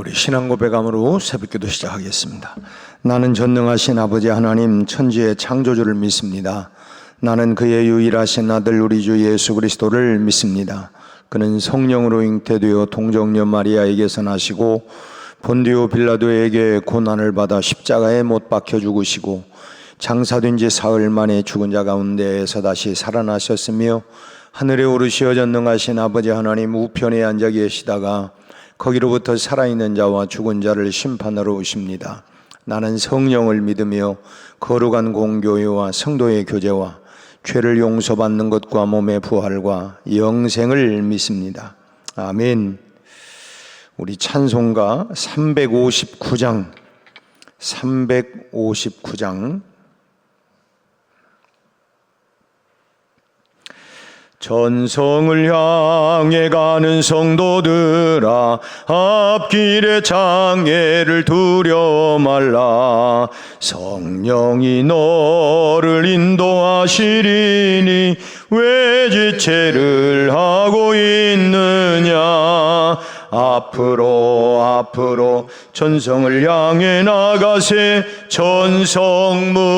우리 신앙 고백함으로 새벽기도 시작하겠습니다. 나는 전능하신 아버지 하나님 천지의 창조주를 믿습니다. 나는 그의 유일하신 아들 우리 주 예수 그리스도를 믿습니다. 그는 성령으로 잉태되어 동정녀 마리아에게서 나시고 본디오 빌라도에게 고난을 받아 십자가에 못 박혀 죽으시고 장사된 지 사흘 만에 죽은 자 가운데에서 다시 살아나셨으며 하늘에 오르시어 전능하신 아버지 하나님 우편에 앉아 계시다가 거기로부터 살아있는 자와 죽은 자를 심판하러 오십니다. 나는 성령을 믿으며 거룩한 공교회와 성도의 교제와 죄를 용서받는 것과 몸의 부활과 영생을 믿습니다. 아멘. 우리 찬송가 359장 전성을 향해 가는 성도들아 앞길의 장애를 두려워 말라. 성령이 너를 인도하시리니 왜 지체를 하고 있느냐. 앞으로 전성을 향해 나가세. 전성문만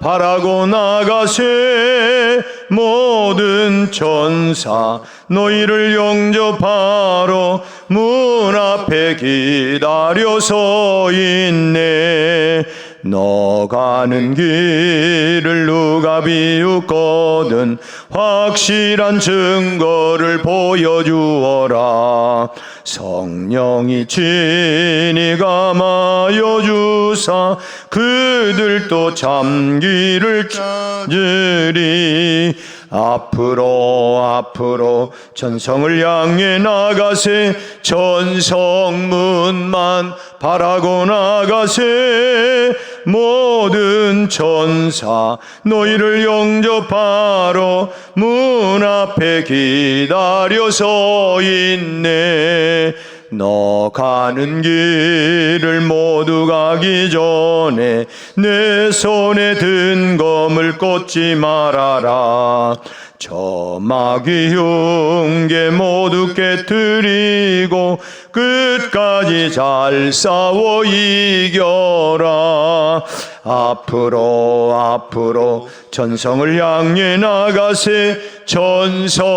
바라고 나가세. 모든 천사 너희를 영접하러 문 앞에 기다려 서 있네. 너 가는 길을 누가 비웃거든 확실한 증거를 보여주어라. 성령이 친히 감하여 주사 그들도 참기를 찾으리. 앞으로 전성을 향해 나가세. 전성문만 바라고 나가세. 모든 천사 너희를 영접하러 문 앞에 기다려 서 있네. 너 가는 길을 모두 가기 전에 내 손에 든 검을 꽂지 말아라. 저 마귀 흉계 모두 깨뜨리고 끝까지 잘 싸워 이겨라. 앞으로 전성을 향해 나가세. 전성문만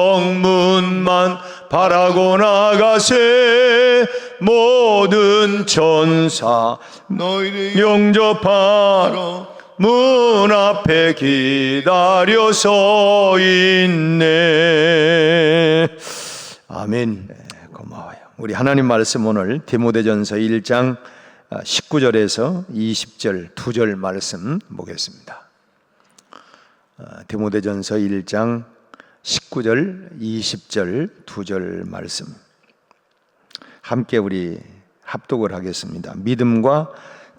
바라고 나가세. 모든 천사 너희를 영접하러 문 앞에 기다려 서 있네. 아멘. 고마워요. 우리 하나님 말씀 오늘 디모데전서 1장 19절에서 20절 2절 말씀 보겠습니다. 디모데전서 1장 19절 20절 2절 말씀 함께 우리 합독을 하겠습니다. 믿음과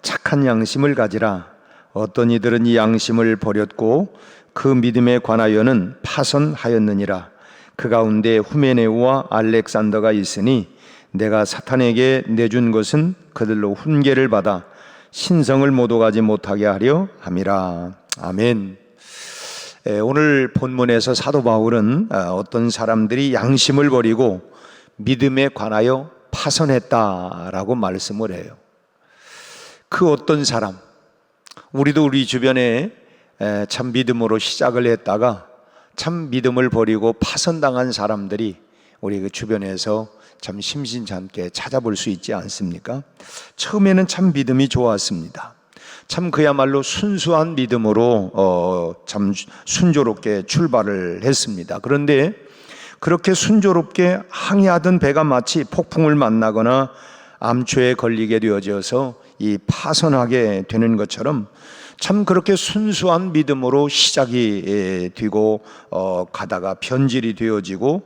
착한 양심을 가지라. 어떤 이들은 이 양심을 버렸고 그 믿음에 관하여는 파선하였느니라. 그 가운데 후메네오와 알렉산더가 있으니 내가 사탄에게 내준 것은 그들로 훈계를 받아 신성을 모독하지 못하게 하려 함이라. 아멘. 오늘 본문에서 사도 바울은 어떤 사람들이 양심을 버리고 믿음에 관하여 파선했다라고 말씀을 해요. 그 어떤 사람, 우리도 우리 주변에 참 믿음으로 시작을 했다가 참 믿음을 버리고 파선당한 사람들이 우리 그 주변에서 참 심심찮게 찾아볼 수 있지 않습니까? 처음에는 참 믿음이 좋았습니다. 참 그야말로 순수한 믿음으로 참 순조롭게 출발을 했습니다. 그런데 그렇게 순조롭게 항해하던 배가 마치 폭풍을 만나거나 암초에 걸리게 되어져서 이 파선하게 되는 것처럼 참 그렇게 순수한 믿음으로 시작이 되고 가다가 변질이 되어지고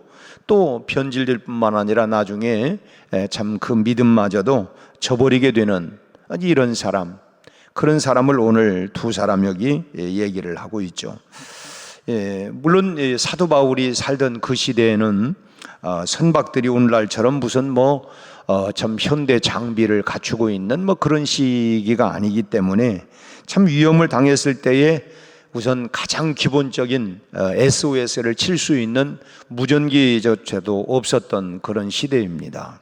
또 변질될 뿐만 아니라 나중에 참 그 믿음마저도 저버리게 되는 이런 사람, 그런 사람을 오늘 두 사람 여기 얘기를 하고 있죠. 물론 사도 바울이 살던 그 시대에는 선박들이 오늘날처럼 무슨 참 현대 장비를 갖추고 있는 그런 시기가 아니기 때문에 참 위험을 당했을 때에 우선 가장 기본적인 SOS를 칠 수 있는 무전기조차도 없었던 그런 시대입니다.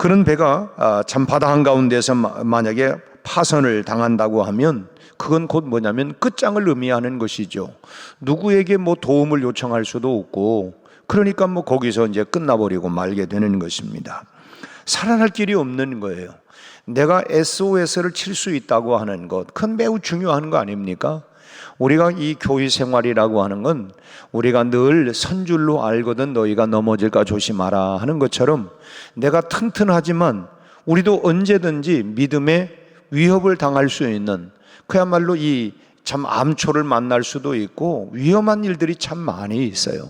그런 배가 참 바다 한가운데서 만약에 파선을 당한다고 하면 그건 곧 뭐냐면 끝장을 의미하는 것이죠. 누구에게 뭐 도움을 요청할 수도 없고, 그러니까 뭐 거기서 이제 끝나버리고 말게 되는 것입니다. 살아날 길이 없는 거예요. 내가 SOS를 칠 수 있다고 하는 것, 그건 매우 중요한 거 아닙니까? 우리가 이 교회 생활이라고 하는 건 우리가 늘 선줄로 알거든 너희가 넘어질까 조심하라 하는 것처럼, 내가 튼튼하지만 우리도 언제든지 믿음의 위협을 당할 수 있는, 그야말로 이 참 암초를 만날 수도 있고 위험한 일들이 참 많이 있어요.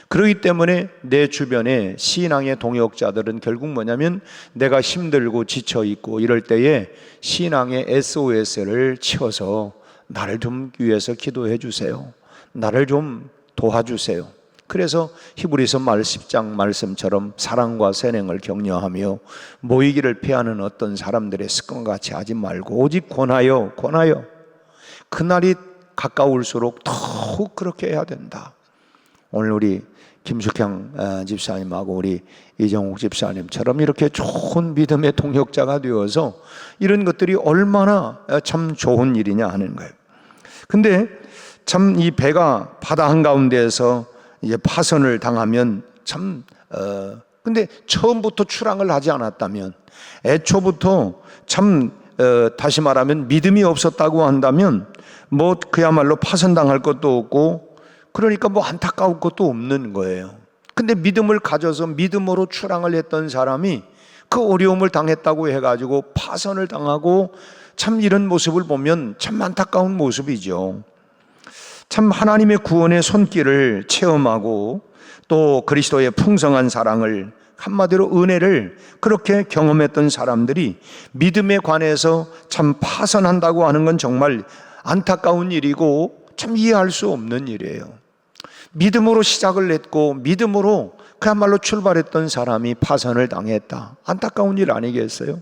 그렇기 때문에 내 주변에 신앙의 동역자들은 결국 뭐냐면 내가 힘들고 지쳐 있고 이럴 때에 신앙의 SOS를 치어서 나를 좀 위해서 기도해 주세요. 나를 좀 도와주세요. 그래서 히브리서 10장 말씀처럼 사랑과 선행을 격려하며 모이기를 피하는 어떤 사람들의 습관과 같이 하지 말고 오직 권하여 그날이 가까울수록 더욱 그렇게 해야 된다. 오늘 우리 김숙향 집사님하고 우리 이정욱 집사님처럼 이렇게 좋은 믿음의 동역자가 되어서 이런 것들이 얼마나 참 좋은 일이냐 하는 거예요. 근데 참 이 배가 바다 한가운데에서 이제 파선을 당하면 참 근데 처음부터 출항을 하지 않았다면, 애초부터 참 다시 말하면 믿음이 없었다고 한다면 뭐 그야말로 파선당할 것도 없고, 그러니까 뭐 안타까울 것도 없는 거예요. 근데 믿음을 가져서 믿음으로 출항을 했던 사람이 그 어려움을 당했다고 해가지고 파선을 당하고, 참 이런 모습을 보면 참 안타까운 모습이죠. 참 하나님의 구원의 손길을 체험하고 또 그리스도의 풍성한 사랑을, 한마디로 은혜를 그렇게 경험했던 사람들이 믿음에 관해서 참 파선한다고 하는 건 정말 안타까운 일이고 참 이해할 수 없는 일이에요. 믿음으로 시작을 했고 믿음으로 그야말로 출발했던 사람이 파선을 당했다. 안타까운 일 아니겠어요?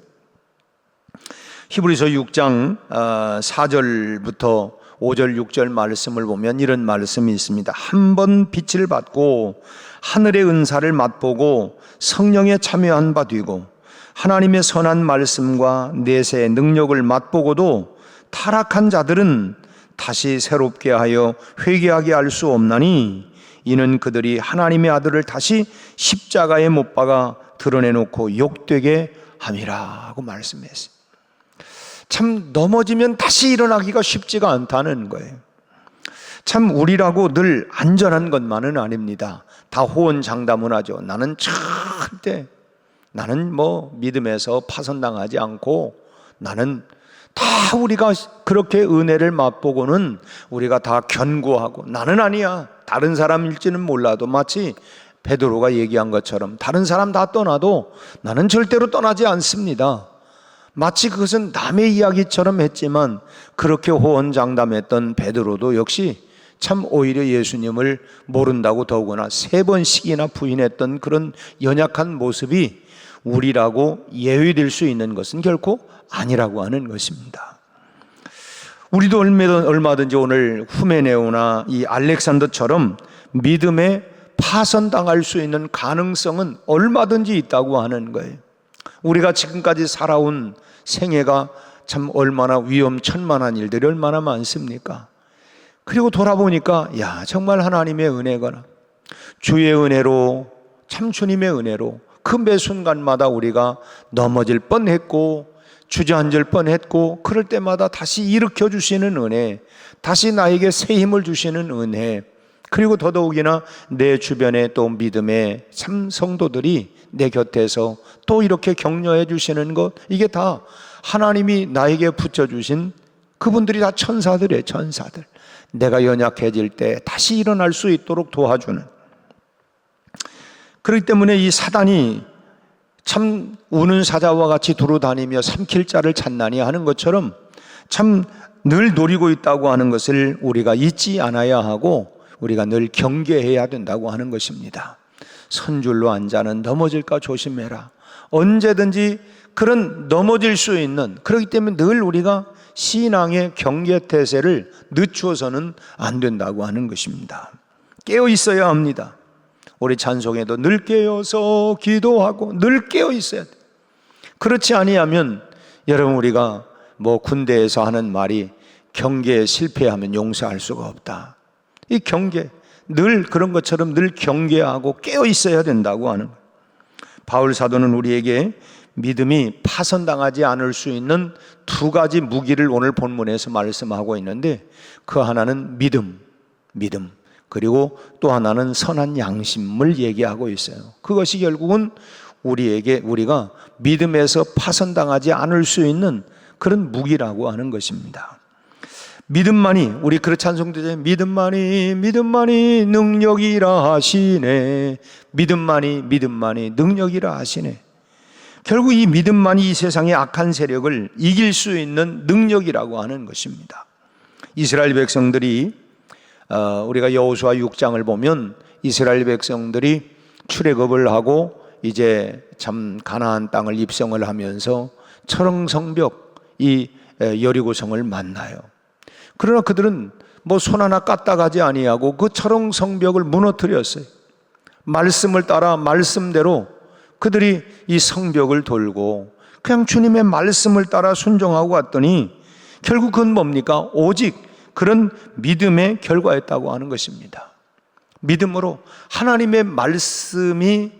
히브리서 6장 4절부터 5절 6절 말씀을 보면 이런 말씀이 있습니다. 한 번 빛을 받고 하늘의 은사를 맛보고 성령에 참여한 바 되고 하나님의 선한 말씀과 내세의 능력을 맛보고도 타락한 자들은 다시 새롭게 하여 회개하게 할 수 없나니, 이는 그들이 하나님의 아들을 다시 십자가에 못 박아 드러내놓고 욕되게 함이라고 말씀했어요. 참 넘어지면 다시 일어나기가 쉽지가 않다는 거예요. 참 우리라고 늘 안전한 것만은 아닙니다. 다 호언장담을 하죠. 나는 뭐 믿음에서 파선당하지 않고, 나는 다 우리가 그렇게 은혜를 맛보고는 우리가 다 견고하고, 나는 아니야. 다른 사람일지는 몰라도 마치 베드로가 얘기한 것처럼 다른 사람 다 떠나도 나는 절대로 떠나지 않습니다. 마치 그것은 남의 이야기처럼 했지만 그렇게 호언장담했던 베드로도 역시 참 오히려 예수님을 모른다고 더구나 3번씩이나 부인했던 그런 연약한 모습이 우리라고 예외될 수 있는 것은 결코 아니라고 하는 것입니다. 우리도 얼마든지 오늘 후메네오나 이 알렉산더처럼 믿음에 파선당할 수 있는 가능성은 얼마든지 있다고 하는 거예요. 우리가 지금까지 살아온 생애가 참 얼마나 위험천만한 일들이 얼마나 많습니까? 그리고 돌아보니까 정말 하나님의 은혜가, 주의 은혜로, 참 주님의 은혜로 그 매 순간마다 우리가 넘어질 뻔했고 주저앉을 뻔했고, 그럴 때마다 다시 일으켜 주시는 은혜, 다시 나에게 새 힘을 주시는 은혜, 그리고 더더욱이나 내 주변에 또 믿음의 참 성도들이 내 곁에서 또 이렇게 격려해 주시는 것, 이게 다 하나님이 나에게 붙여주신, 그분들이 다 천사들이에요. 천사들. 내가 연약해질 때 다시 일어날 수 있도록 도와주는. 그렇기 때문에 이 사단이 참 우는 사자와 같이 두루다니며 삼킬 자를 찾나니 하는 것처럼 참 늘 노리고 있다고 하는 것을 우리가 잊지 않아야 하고, 우리가 늘 경계해야 된다고 하는 것입니다. 선줄로 앉아는 넘어질까 조심해라. 언제든지 그런 넘어질 수 있는, 그렇기 때문에 늘 우리가 신앙의 경계태세를 늦추어서는 안 된다고 하는 것입니다. 깨어 있어야 합니다. 우리 찬송에도 늘 깨어서 기도하고 늘 깨어 있어야 돼. 그렇지 아니하면 여러분, 우리가 뭐 군대에서 하는 말이 경계에 실패하면 용서할 수가 없다. 이 경계, 늘 그런 것처럼 늘 경계하고 깨어 있어야 된다고 하는 거예요. 바울 사도는 우리에게 믿음이 파손당하지 않을 수 있는 두 가지 무기를 오늘 본문에서 말씀하고 있는데, 그 하나는 믿음, 그리고 또 하나는 선한 양심을 얘기하고 있어요. 그것이 결국은 우리가 믿음에서 파손당하지 않을 수 있는 그런 무기라고 하는 것입니다. 믿음만이, 우리 그렇게 찬송되죠. 믿음만이 능력이라 하시네. 믿음만이 능력이라 하시네. 결국 이 믿음만이 이 세상의 악한 세력을 이길 수 있는 능력이라고 하는 것입니다. 이스라엘 백성들이, 우리가 여호수아 6장을 보면 이스라엘 백성들이 출애굽을 하고 이제 참 가나안 땅을 입성을 하면서 철옹성벽, 이 여리고성을 만나요. 그러나 그들은 뭐 손 하나 까딱하지 아니하고 그 철옹성벽을 무너뜨렸어요. 말씀을 따라 말씀대로 그들이 이 성벽을 돌고 그냥 주님의 말씀을 따라 순종하고 왔더니 결국 그건 뭡니까? 오직 그런 믿음의 결과였다고 하는 것입니다. 믿음으로 하나님의 말씀이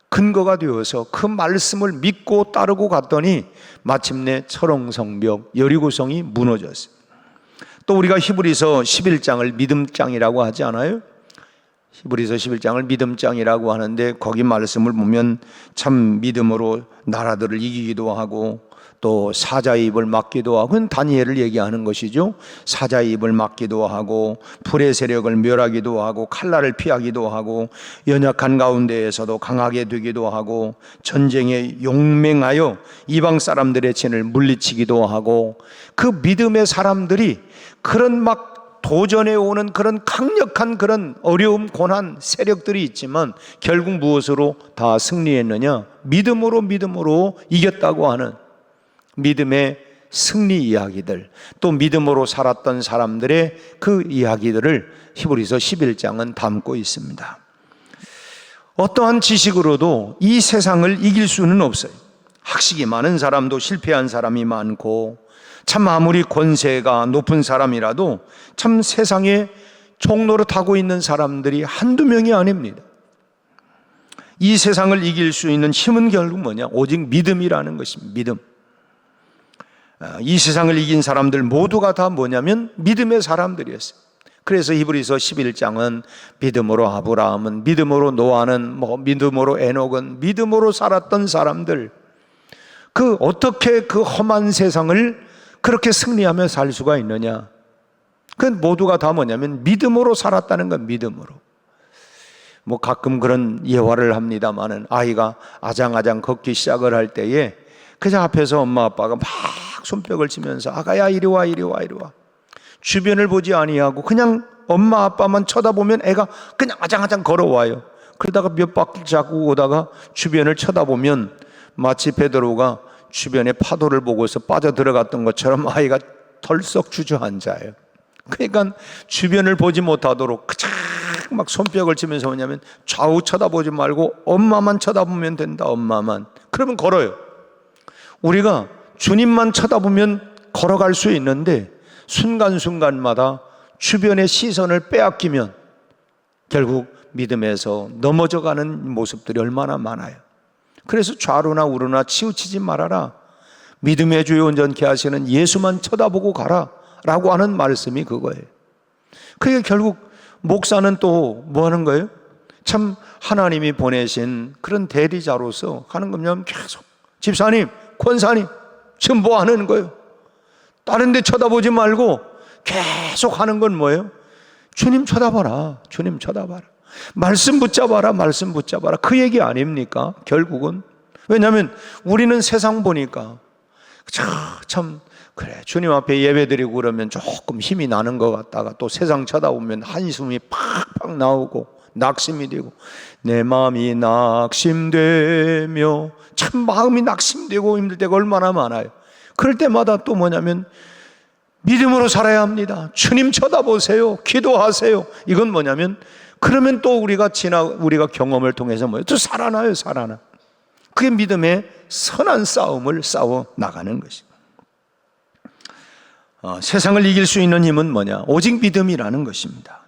근거가 되어서 그 말씀을 믿고 따르고 갔더니 마침내 철옹성벽 여리고성이 무너졌어요. 또 우리가 히브리서 11장을 믿음장이라고 하지 않아요? 히브리서 11장을 믿음장이라고 하는데, 거기 말씀을 보면 참 믿음으로 나라들을 이기기도 하고 또 사자의 입을 막기도 하고, 그건 다니엘을 얘기하는 것이죠. 사자의 입을 막기도 하고 불의 세력을 멸하기도 하고 칼날을 피하기도 하고 연약한 가운데에서도 강하게 되기도 하고 전쟁에 용맹하여 이방 사람들의 진을 물리치기도 하고, 그 믿음의 사람들이 그런 막 도전해 오는 그런 강력한 그런 어려움, 고난, 세력들이 있지만 결국 무엇으로 다 승리했느냐? 믿음으로 이겼다고 하는 믿음의 승리 이야기들, 또 믿음으로 살았던 사람들의 그 이야기들을 히브리서 11장은 담고 있습니다. 어떠한 지식으로도 이 세상을 이길 수는 없어요. 학식이 많은 사람도 실패한 사람이 많고, 참 아무리 권세가 높은 사람이라도 참 세상에 종노릇하고 있는 사람들이 한두 명이 아닙니다. 이 세상을 이길 수 있는 힘은 결국 뭐냐? 오직 믿음이라는 것입니다. 믿음. 이 세상을 이긴 사람들 모두가 다 뭐냐면 믿음의 사람들이었어요. 그래서 히브리서 11장은 믿음으로 아브라함은, 믿음으로 노아는, 믿음으로 에녹은, 믿음으로 살았던 사람들, 그 어떻게 그 험한 세상을 그렇게 승리하며 살 수가 있느냐? 그 모두가 다 뭐냐면 믿음으로 살았다는 건 믿음으로. 뭐 가끔 그런 예화를 합니다마는, 아이가 아장아장 걷기 시작을 할 때에 그저 앞에서 엄마 아빠가 막 손뼉을 치면서 아가야 이리 와 주변을 보지 아니하고 그냥 엄마 아빠만 쳐다보면 애가 그냥 아장아장 걸어와요. 그러다가 몇 바퀴 자꾸 오다가 주변을 쳐다보면 마치 베드로가 주변의 파도를 보고서 빠져들어갔던 것처럼 아이가 덜썩 주저앉아요. 그러니까 주변을 보지 못하도록 그작 막 손뼉을 치면서 뭐냐면 좌우 쳐다보지 말고 엄마만 쳐다보면 된다. 엄마만. 그러면 걸어요. 우리가 주님만 쳐다보면 걸어갈 수 있는데 순간순간마다 주변의 시선을 빼앗기면 결국 믿음에서 넘어져가는 모습들이 얼마나 많아요. 그래서 좌로나 우로나 치우치지 말아라. 믿음의 주요 온전케 하시는 예수만 쳐다보고 가라 라고 하는 말씀이 그거예요. 그게 결국 목사는 또 뭐 하는 거예요? 참 하나님이 보내신 그런 대리자로서 하는 거면 계속 집사님, 권사님 지금 뭐 하는 거예요? 다른 데 쳐다보지 말고 계속 하는 건 뭐예요? 주님 쳐다봐라. 주님 쳐다봐라. 말씀 붙잡아라. 말씀 붙잡아라. 그 얘기 아닙니까? 결국은. 왜냐하면 우리는 세상 보니까 참 그래 주님 앞에 예배드리고 그러면 조금 힘이 나는 것 같다가 또 세상 쳐다보면 한숨이 팍팍 나오고 낙심이 되고 내 마음이 낙심되며, 참 마음이 낙심되고 힘들 때가 얼마나 많아요. 그럴 때마다 또 뭐냐면 믿음으로 살아야 합니다. 주님 쳐다보세요. 기도하세요. 이건 뭐냐면 그러면 또 우리가 경험을 통해서 뭐예요? 또 살아나요. 살아나. 그게 믿음의 선한 싸움을 싸워 나가는 것입니다. 세상을 이길 수 있는 힘은 뭐냐? 오직 믿음이라는 것입니다.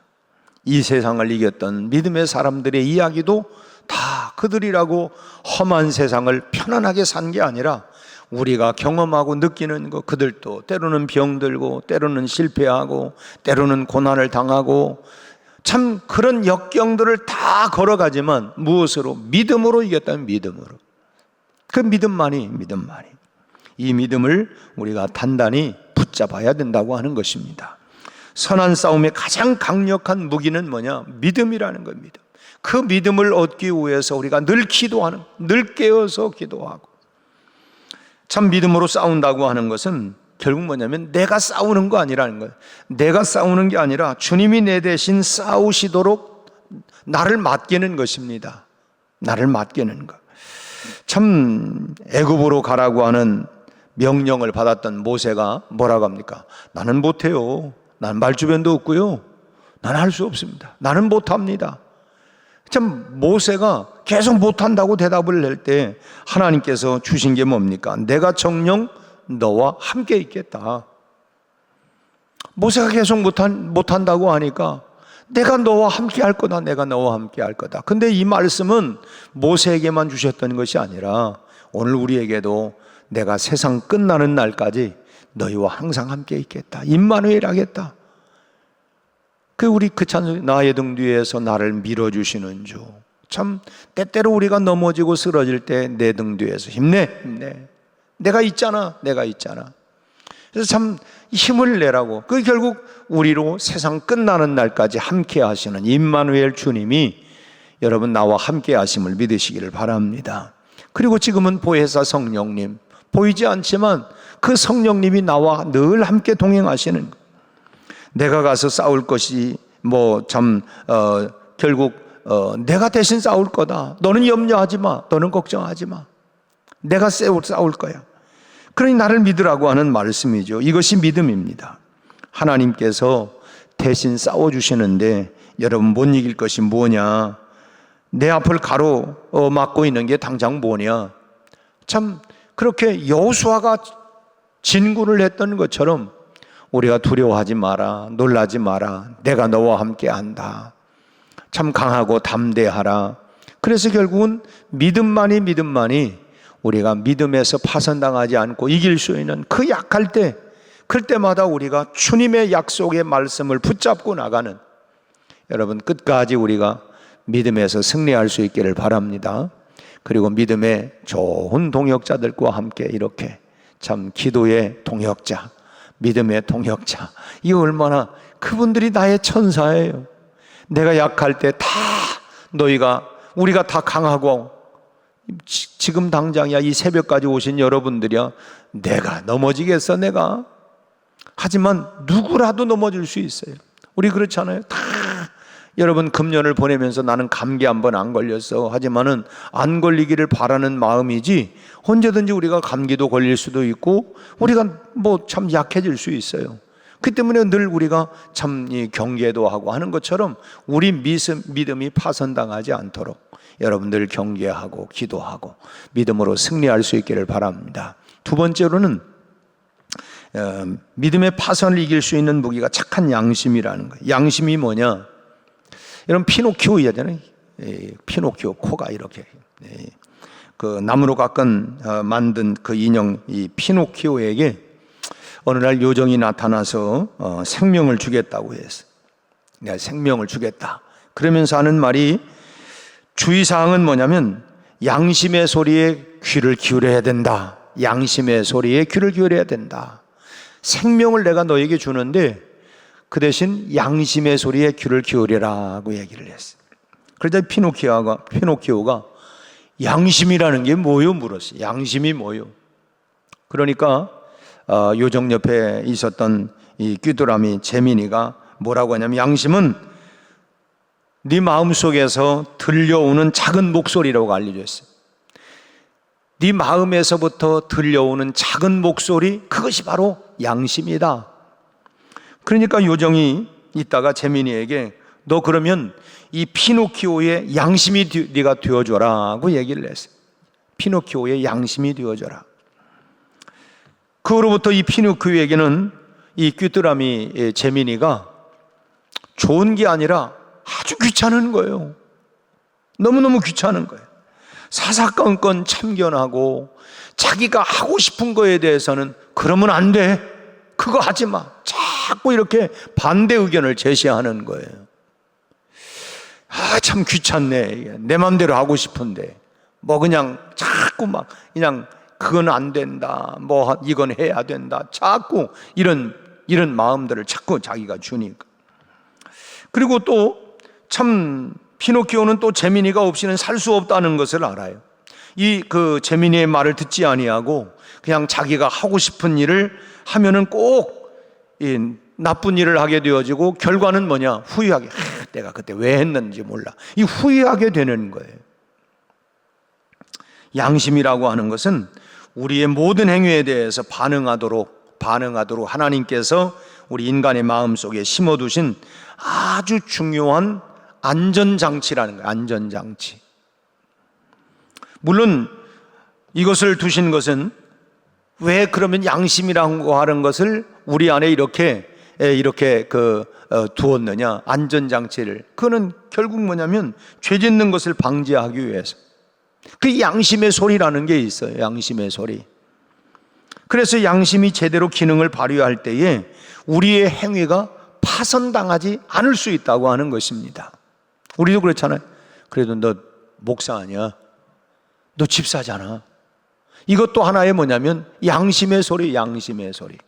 이 세상을 이겼던 믿음의 사람들의 이야기도 다 그들이라고 험한 세상을 편안하게 산 게 아니라 우리가 경험하고 느끼는 것, 그들도 때로는 병들고 때로는 실패하고 때로는 고난을 당하고 참 그런 역경들을 다 걸어가지만 무엇으로? 믿음으로 이겼다는 믿음으로. 그 믿음만이 이 믿음을 우리가 단단히 붙잡아야 된다고 하는 것입니다. 선한 싸움의 가장 강력한 무기는 뭐냐? 믿음이라는 겁니다. 그 믿음을 얻기 위해서 우리가 늘 기도하는, 늘 깨어서 기도하고. 참 믿음으로 싸운다고 하는 것은 결국 뭐냐면 내가 싸우는 거 아니라는 거예요. 내가 싸우는 게 아니라 주님이 내 대신 싸우시도록 나를 맡기는 것입니다. 나를 맡기는 것. 참 애굽으로 가라고 하는 명령을 받았던 모세가 뭐라고 합니까? 나는 못해요. 나는 말주변도 없고요. 나는 할 수 없습니다. 나는 못합니다. 참 모세가 계속 못한다고 대답을 할 때 하나님께서 주신 게 뭡니까? 내가 정녕 너와 함께 있겠다. 모세가 계속 못한다고 하니까 내가 너와 함께 할 거다. 내가 너와 함께 할 거다. 근데 이 말씀은 모세에게만 주셨던 것이 아니라 오늘 우리에게도 내가 세상 끝나는 날까지 너희와 항상 함께 있겠다. 임마누엘 하겠다. 우리 그 찬송, 나의 등 뒤에서 나를 밀어주시는 주. 참 때때로 우리가 넘어지고 쓰러질 때 내 등 뒤에서 힘내. 내가 있잖아. 그래서 참 힘을 내라고. 그 결국 우리로 세상 끝나는 날까지 함께 하시는 임마누엘 주님이 여러분 나와 함께 하심을 믿으시기를 바랍니다. 그리고 지금은 보혜사 성령님, 보이지 않지만 그 성령님이 나와 늘 함께 동행하시는 것. 내가 가서 싸울 것이 결국 내가 대신 싸울 거다. 너는 염려하지 마. 너는 걱정하지 마. 내가 싸울 거야. 그러니 나를 믿으라고 하는 말씀이죠. 이것이 믿음입니다. 하나님께서 대신 싸워주시는데 여러분 못 이길 것이 뭐냐? 내 앞을 가로막고 있는 게 당장 뭐냐? 참 그렇게 여호수아가 진군을 했던 것처럼 우리가 두려워하지 마라, 놀라지 마라, 내가 너와 함께 한다. 참 강하고 담대하라. 그래서 결국은 믿음만이 우리가 믿음에서 파선당하지 않고 이길 수 있는 그 약할 때, 그때마다 우리가 주님의 약속의 말씀을 붙잡고 나가는, 여러분 끝까지 우리가 믿음에서 승리할 수 있기를 바랍니다. 그리고 믿음의 좋은 동역자들과 함께 이렇게 참 기도의 동역자, 믿음의 동역자, 이거 얼마나 그분들이 나의 천사예요. 내가 약할 때 다 우리가 다 강하고, 지금 당장이야 이 새벽까지 오신 여러분들이야 내가 넘어지겠어 내가. 하지만 누구라도 넘어질 수 있어요. 우리 그렇잖아요. 다 여러분 금년을 보내면서 나는 감기 한번 안 걸렸어. 하지만은 안 걸리기를 바라는 마음이지 언제든지 우리가 감기도 걸릴 수도 있고 우리가 참 약해질 수 있어요. 그 때문에 늘 우리가 참 경계도 하고 하는 것처럼 우리 믿음이 파선당하지 않도록 여러분들 경계하고 기도하고 믿음으로 승리할 수 있기를 바랍니다. 두 번째로는 믿음의 파선을 이길 수 있는 무기가 착한 양심이라는 거예요. 양심이 뭐냐? 여러분 피노키오 있잖아요. 피노키오 코가 이렇게 그 나무로 깎은 만든 그 인형 이 피노키오에게 어느 날 요정이 나타나서 생명을 주겠다고 했어요. 내가 생명을 주겠다. 그러면서 하는 말이, 주의사항은 뭐냐면 양심의 소리에 귀를 기울여야 된다. 양심의 소리에 귀를 기울여야 된다. 생명을 내가 너에게 주는데 그 대신 양심의 소리에 귀를 기울여라고 얘기를 했어요. 그러자 피노키오가 양심이라는 게 뭐요? 물었어요. 양심이 뭐요? 그러니까 요정 옆에 있었던 이 귀뚜라미 재민이가 뭐라고 하냐면, 양심은 네 마음속에서 들려오는 작은 목소리라고 알려줬어요. 네 마음에서부터 들려오는 작은 목소리, 그것이 바로 양심이다. 그러니까 요정이 있다가 재민이에게 너 그러면 이 피노키오의 양심이 네가 되어줘라고 얘기를 했어요. 피노키오의 양심이 되어져라. 그로부터 이 피노키오에게는 이 귀뚜라미 재민이가 좋은 게 아니라 아주 귀찮은 거예요. 너무너무 귀찮은 거예요. 사사건건 참견하고 자기가 하고 싶은 거에 대해서는 그러면 안 돼, 그거 하지 마, 자꾸 이렇게 반대 의견을 제시하는 거예요. 아, 참 귀찮네. 내 맘대로 하고 싶은데 뭐 그냥 자꾸 막 그냥 그건 안 된다, 뭐 이건 해야 된다, 자꾸 이런 마음들을 자꾸 자기가 주니까. 그리고 또 참 피노키오는 또 재민이가 없이는 살 수 없다는 것을 알아요. 이 그 재민이의 말을 듣지 아니하고 그냥 자기가 하고 싶은 일을 하면은 꼭 이 나쁜 일을 하게 되어지고 결과는 뭐냐? 후회하게. 내가 그때 왜 했는지 몰라. 이 후회하게 되는 거예요. 양심이라고 하는 것은 우리의 모든 행위에 대해서 반응하도록 하나님께서 우리 인간의 마음속에 심어두신 아주 중요한 안전장치라는 거예요. 안전장치. 물론 이것을 두신 것은 왜 그러면 양심이라고 하는 것을 우리 안에 이렇게 두었느냐? 안전장치를. 그거는 결국 뭐냐면 죄 짓는 것을 방지하기 위해서. 그 양심의 소리라는 게 있어요. 양심의 소리. 그래서 양심이 제대로 기능을 발휘할 때에 우리의 행위가 파손당하지 않을 수 있다고 하는 것입니다. 우리도 그렇잖아요. 그래도 너 목사 아니야, 너 집사잖아. 이것도 하나의 뭐냐면 양심의 소리, 양심의 소리.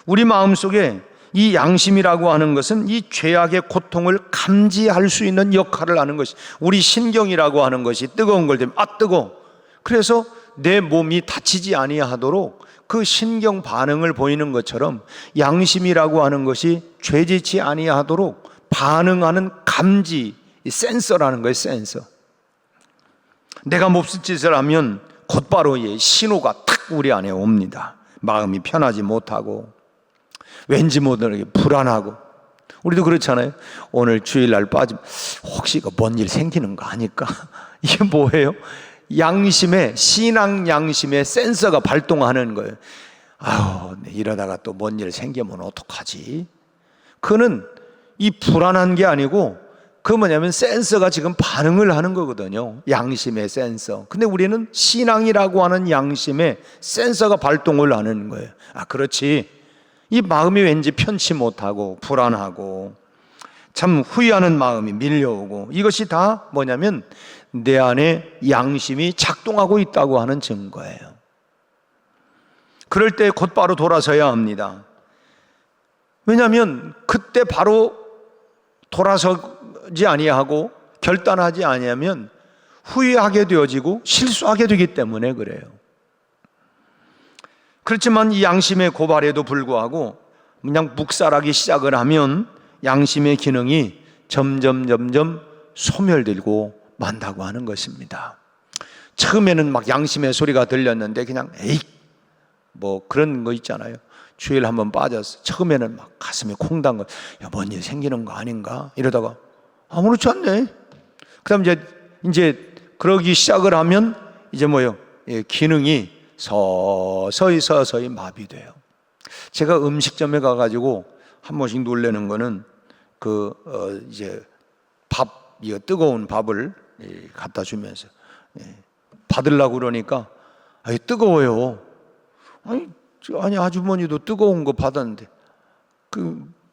우리 마음속에 이 양심이라고 하는 것은 이 죄악의 고통을 감지할 수 있는 역할을 하는 것이, 우리 신경이라고 하는 것이 뜨거운 걸 되면 뜨거워. 그래서 내 몸이 다치지 아니하도록 그 신경 반응을 보이는 것처럼 양심이라고 하는 것이 죄짓지 아니하도록 반응하는 감지, 센서라는 거예요. 센서. 내가 몹쓸 짓을 하면 곧바로 신호가 탁 우리 안에 옵니다. 마음이 편하지 못하고 왠지 모르게 불안하고. 우리도 그렇잖아요. 오늘 주일날 빠지면 혹시 뭔 일 생기는 거 아닐까? 이게 뭐예요? 양심의, 신앙 양심의 센서가 발동하는 거예요. 아유, 이러다가 또 뭔 일 생기면 어떡하지? 그는 이 불안한 게 아니고 그 뭐냐면 센서가 지금 반응을 하는 거거든요. 양심의 센서. 근데 우리는 신앙이라고 하는 양심의 센서가 발동을 하는 거예요. 아, 그렇지. 이 마음이 왠지 편치 못하고 불안하고 참 후회하는 마음이 밀려오고, 이것이 다 뭐냐면 내 안에 양심이 작동하고 있다고 하는 증거예요. 그럴 때 곧바로 돌아서야 합니다. 왜냐하면 그때 바로 돌아서지 아니하고 결단하지 아니하면 후회하게 되어지고 실수하게 되기 때문에 그래요. 그렇지만 이 양심의 고발에도 불구하고 그냥 묵살하기 시작을 하면 양심의 기능이 점점 소멸되고 만다고 하는 것입니다. 처음에는 막 양심의 소리가 들렸는데 그냥 에이 뭐 그런 거 있잖아요. 주일 한번 빠졌어. 처음에는 막 가슴이 콩당 거, 야, 뭔 일 생기는 거 아닌가 이러다가 아무렇지 않네. 그다음 이제 그러기 시작을 하면 이제 뭐요? 기능이 서서히 마비돼요. 제가 음식점에 가가지고 한 번씩 놀라는 거는 이제 이거 뜨거운 밥을 갖다 주면서 받으려고 그러니까 뜨거워요. 아니 아주머니도 뜨거운 거 받았는데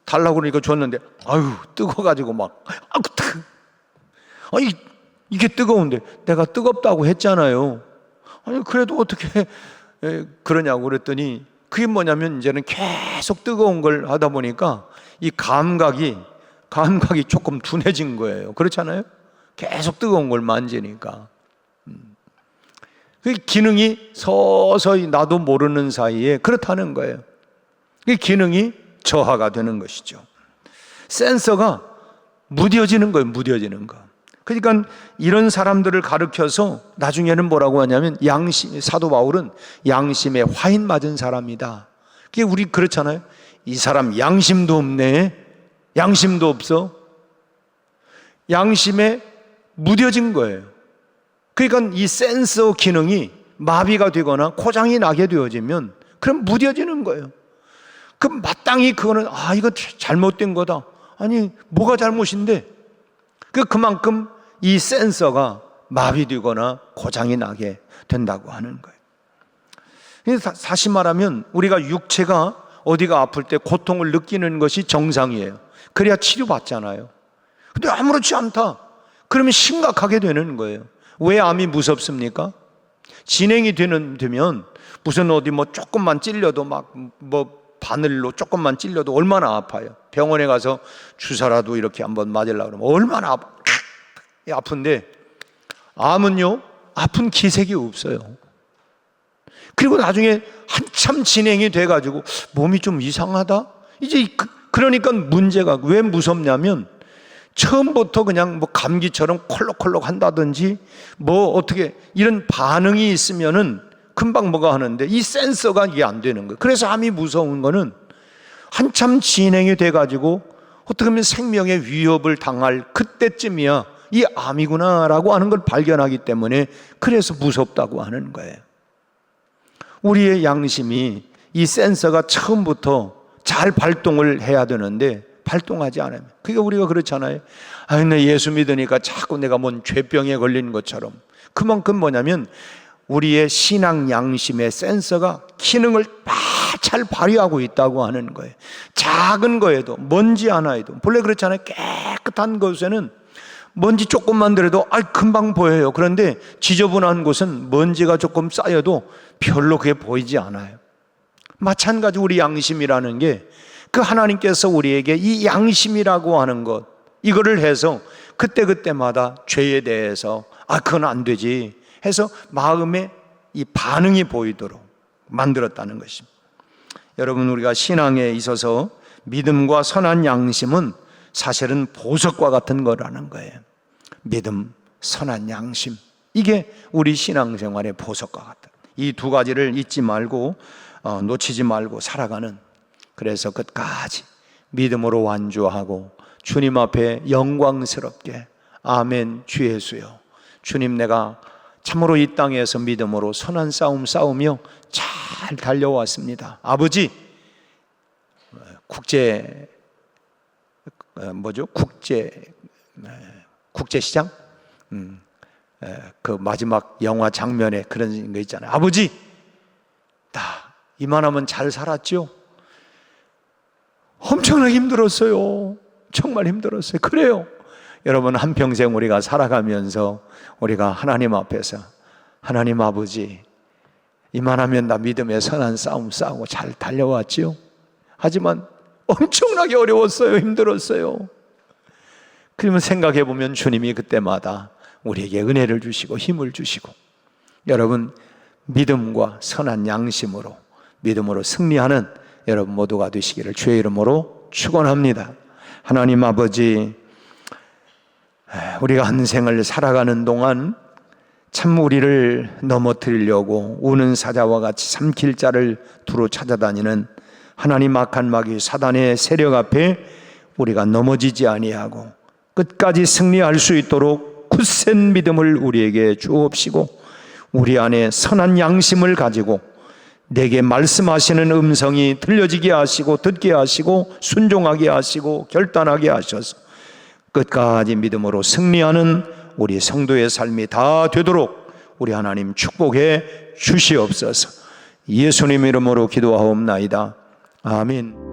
달라고 그러니까 줬는데 아유 뜨거워가지고 막 아니 이게 뜨거운데 내가 뜨겁다고 했잖아요. 아니 그래도 어떻게 그러냐고 그랬더니 그게 뭐냐면 이제는 계속 뜨거운 걸 하다 보니까 이 감각이 조금 둔해진 거예요. 그렇잖아요. 계속 뜨거운 걸 만지니까 그 기능이 서서히 나도 모르는 사이에 그렇다는 거예요. 그 기능이 저하가 되는 것이죠. 센서가 무뎌지는 거예요. 무뎌지는 거. 그러니까 이런 사람들을 가르쳐서 나중에는 뭐라고 하냐면 사도 바울은 양심에 화인 맞은 사람이다. 그게 우리 그렇잖아요. 이 사람 양심도 없네. 양심도 없어. 양심에 무뎌진 거예요. 그러니까 이 센서 기능이 마비가 되거나 고장이 나게 되어지면 그럼 무뎌지는 거예요. 그럼 마땅히 그거는 이거 잘못된 거다. 아니 뭐가 잘못인데? 그만큼 이 센서가 마비되거나 고장이 나게 된다고 하는 거예요. 다시 말하면 우리가 육체가 어디가 아플 때 고통을 느끼는 것이 정상이에요. 그래야 치료받잖아요. 근데 아무렇지 않다. 그러면 심각하게 되는 거예요. 왜 암이 무섭습니까? 진행이 되면 무슨 어디 조금만 찔려도 바늘로 조금만 찔려도 얼마나 아파요. 병원에 가서 주사라도 이렇게 한번 맞으려고 그러면 얼마나 아픈데, 암은요 아픈 기색이 없어요. 그리고 나중에 한참 진행이 돼가지고 몸이 좀 이상하다? 이제 그러니까 문제가 왜 무섭냐면, 처음부터 그냥 감기처럼 콜록콜록 한다든지 어떻게 이런 반응이 있으면은 금방 뭐가 하는데, 이 센서가 이게 안 되는 거예요. 그래서 암이 무서운 거는 한참 진행이 돼가지고 어떻게 보면 생명의 위협을 당할 그때쯤이야 이 암이구나라고 하는 걸 발견하기 때문에, 그래서 무섭다고 하는 거예요. 우리의 양심이 이 센서가 처음부터 잘 발동을 해야 되는데 발동하지 않아요. 그러니까 우리가 그렇잖아요. 내 예수 믿으니까 자꾸 내가 뭔 죄병에 걸리는 것처럼. 그만큼 뭐냐면 우리의 신앙 양심의 센서가 기능을 잘 발휘하고 있다고 하는 거예요. 작은 거에도, 먼지 하나에도. 본래 그렇잖아요. 깨끗한 곳에는 먼지 조금만 들어도 금방 보여요. 그런데 지저분한 곳은 먼지가 조금 쌓여도 별로 그게 보이지 않아요. 마찬가지 우리 양심이라는 게, 그 하나님께서 우리에게 이 양심이라고 하는 것, 이거를 해서 그때그때마다 죄에 대해서 그건 안 되지 해서 마음에 이 반응이 보이도록 만들었다는 것입니다. 여러분, 우리가 신앙에 있어서 믿음과 선한 양심은 사실은 보석과 같은 거라는 거예요. 믿음, 선한 양심, 이게 우리 신앙생활의 보석과 같다. 이 두 가지를 잊지 말고 놓치지 말고 살아가는, 그래서 끝까지 믿음으로 완주하고 주님 앞에 영광스럽게 아멘 주 예수여, 주님 내가 참으로 이 땅에서 믿음으로 선한 싸움 싸우며 잘 달려왔습니다. 아버지, 국제시장? 그 마지막 영화 장면에 그런 거 있잖아요. 아버지, 나 이만하면 잘 살았죠? 엄청나게 힘들었어요. 정말 힘들었어요. 그래요. 여러분, 한평생 우리가 살아가면서 우리가 하나님 앞에서 하나님 아버지, 이만하면 나 믿음의 선한 싸움 싸우고 잘 달려왔지요? 하지만 엄청나게 어려웠어요. 힘들었어요. 그러면 생각해 보면 주님이 그때마다 우리에게 은혜를 주시고 힘을 주시고, 여러분 믿음과 선한 양심으로 믿음으로 승리하는 여러분 모두가 되시기를 주의 이름으로 축원합니다. 하나님 아버지, 우리가 한 생을 살아가는 동안 참 우리를 넘어뜨리려고 우는 사자와 같이 삼킬 자를 두루 찾아다니는 하나님 악한 마귀 사단의 세력 앞에 우리가 넘어지지 아니하고 끝까지 승리할 수 있도록 굳센 믿음을 우리에게 주옵시고, 우리 안에 선한 양심을 가지고 내게 말씀하시는 음성이 들려지게 하시고 듣게 하시고 순종하게 하시고 결단하게 하셔서 끝까지 믿음으로 승리하는 우리 성도의 삶이 다 되도록 우리 하나님 축복해 주시옵소서. 예수님 이름으로 기도하옵나이다. 아멘.